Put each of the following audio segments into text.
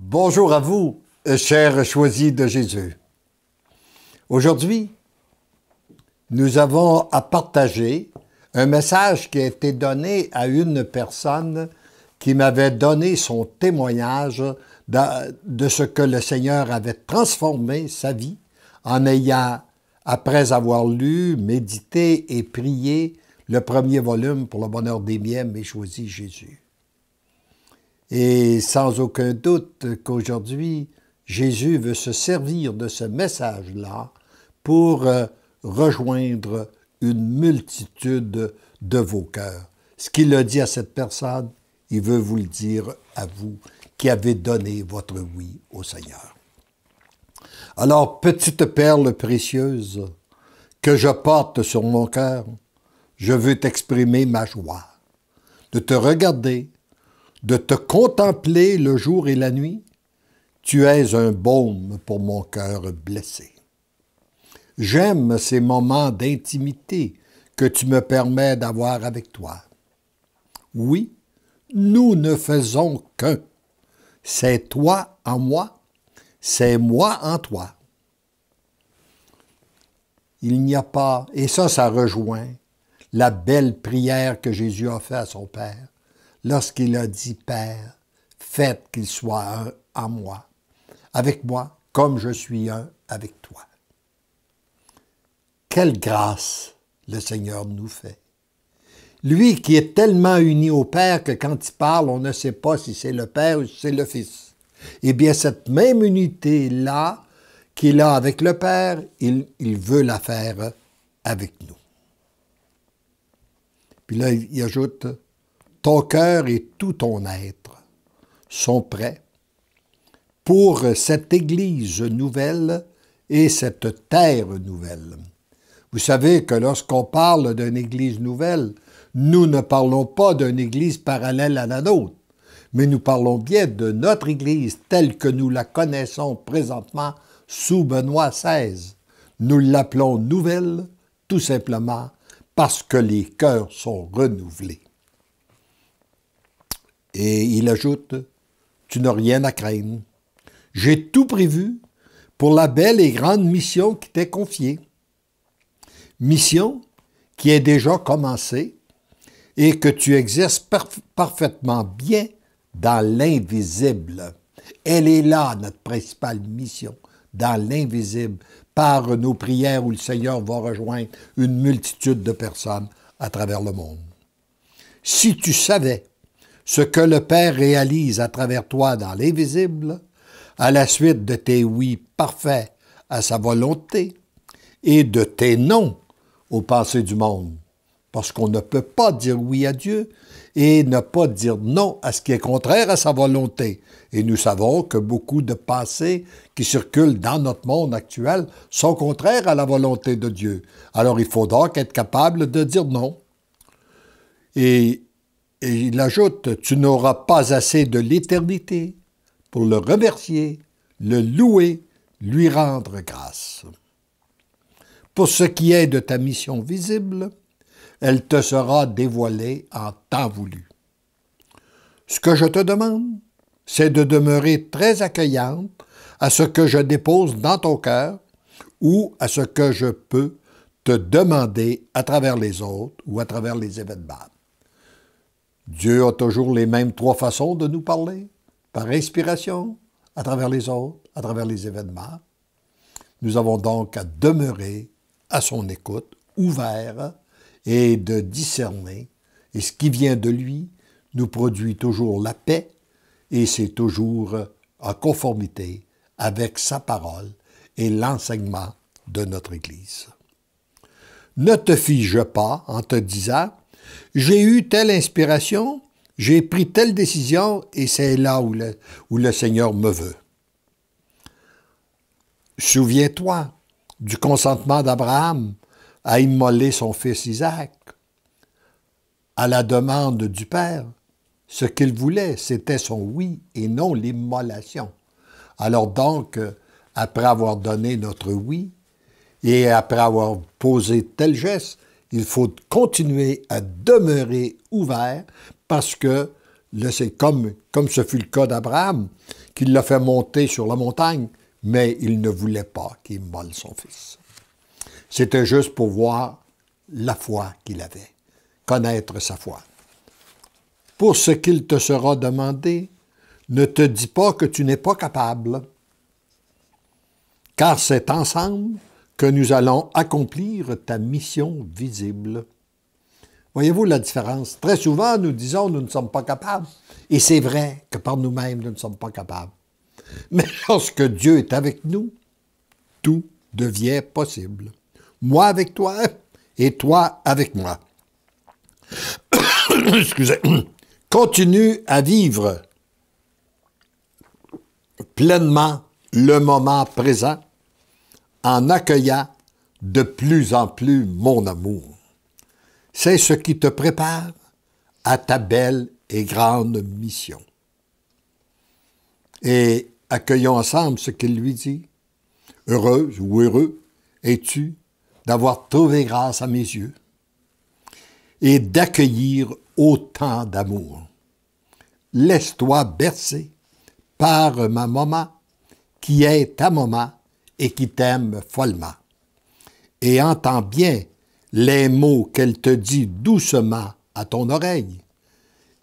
Bonjour à vous, chers choisis de Jésus. Aujourd'hui, nous avons à partager un message qui a été donné à une personne qui m'avait donné son témoignage de ce que le Seigneur avait transformé sa vie en ayant, après avoir lu, médité et prié le premier volume pour le bonheur des miens, mais choisi Jésus. Et sans aucun doute qu'aujourd'hui, Jésus veut se servir de ce message-là pour rejoindre une multitude de vos cœurs. Ce qu'il a dit à cette personne, il veut vous le dire à vous qui avez donné votre oui au Seigneur. Alors, petite perle précieuse que je porte sur mon cœur, je veux t'exprimer ma joie de te regarder, de te contempler le jour et la nuit. Tu es un baume pour mon cœur blessé. J'aime ces moments d'intimité que tu me permets d'avoir avec toi. Oui, nous ne faisons qu'un. C'est toi en moi, c'est moi en toi. Il n'y a pas, et ça rejoint la belle prière que Jésus a faite à son Père, lorsqu'il a dit, « Père, faites qu'il soit un en moi, avec moi, comme je suis un avec toi. » Quelle grâce le Seigneur nous fait. Lui qui est tellement uni au Père que quand il parle, on ne sait pas si c'est le Père ou si c'est le Fils. Eh bien, cette même unité-là qu'il a avec le Père, il veut la faire avec nous. Puis là, il ajoute, « Ton cœur et tout ton être sont prêts pour cette Église nouvelle et cette terre nouvelle. » Vous savez que lorsqu'on parle d'une Église nouvelle, nous ne parlons pas d'une Église parallèle à la nôtre, mais nous parlons bien de notre Église telle que nous la connaissons présentement sous Benoît XVI. Nous l'appelons nouvelle, tout simplement parce que les cœurs sont renouvelés. Et il ajoute, « Tu n'as rien à craindre. J'ai tout prévu pour la belle et grande mission qui t'est confiée. Mission qui est déjà commencée et que tu exerces parfaitement bien dans l'invisible. » Elle est là, notre principale mission, dans l'invisible, par nos prières où le Seigneur va rejoindre une multitude de personnes à travers le monde. Si tu savais ce que le Père réalise à travers toi dans l'invisible, à la suite de tes oui parfaits à sa volonté et de tes non aux pensées du monde, parce qu'on ne peut pas dire oui à Dieu et ne pas dire non à ce qui est contraire à sa volonté. Et nous savons que beaucoup de pensées qui circulent dans notre monde actuel sont contraires à la volonté de Dieu. Alors il faut donc être capable de dire non. Et il ajoute, « Tu n'auras pas assez de l'éternité pour le remercier, le louer, lui rendre grâce. Pour ce qui est de ta mission visible, elle te sera dévoilée en temps voulu. Ce que je te demande, c'est de demeurer très accueillante à ce que je dépose dans ton cœur ou à ce que je peux te demander à travers les autres ou à travers les événements. » Dieu a toujours les mêmes trois façons de nous parler, par inspiration, à travers les autres, à travers les événements. Nous avons donc à demeurer à son écoute, ouvert et de discerner. Et ce qui vient de lui nous produit toujours la paix et c'est toujours en conformité avec sa parole et l'enseignement de notre Église. Ne te fige pas en te disant « J'ai eu telle inspiration, j'ai pris telle décision et c'est là où le Seigneur me veut. » Souviens-toi du consentement d'Abraham à immoler son fils Isaac. À la demande du Père, ce qu'il voulait, c'était son oui et non l'immolation. Alors donc, après avoir donné notre oui et après avoir posé tel geste, il faut continuer à demeurer ouvert parce que, comme ce fut le cas d'Abraham, qu'il l'a fait monter sur la montagne, mais il ne voulait pas qu'il immole son fils. C'était juste pour voir la foi qu'il avait, connaître sa foi. Pour ce qu'il te sera demandé, ne te dis pas que tu n'es pas capable, car c'est ensemble que nous allons accomplir ta mission visible. Voyez-vous la différence? Très souvent, nous disons nous ne sommes pas capables, et c'est vrai que par nous-mêmes, nous ne sommes pas capables. Mais lorsque Dieu est avec nous, tout devient possible. Moi avec toi et toi avec moi. Excusez. Continue à vivre pleinement le moment présent en accueillant de plus en plus mon amour. C'est ce qui te prépare à ta belle et grande mission. Et accueillons ensemble ce qu'il lui dit. Heureuse ou heureux es-tu d'avoir trouvé grâce à mes yeux et d'accueillir autant d'amour. Laisse-toi bercer par ma maman qui est ta maman et qui t'aime follement. Et entends bien les mots qu'elle te dit doucement à ton oreille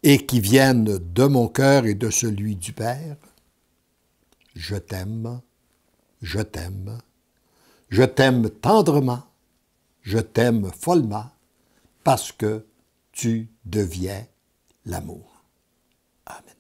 et qui viennent de mon cœur et de celui du Père. Je t'aime, je t'aime, je t'aime tendrement, je t'aime follement parce que tu deviens l'amour. Amen.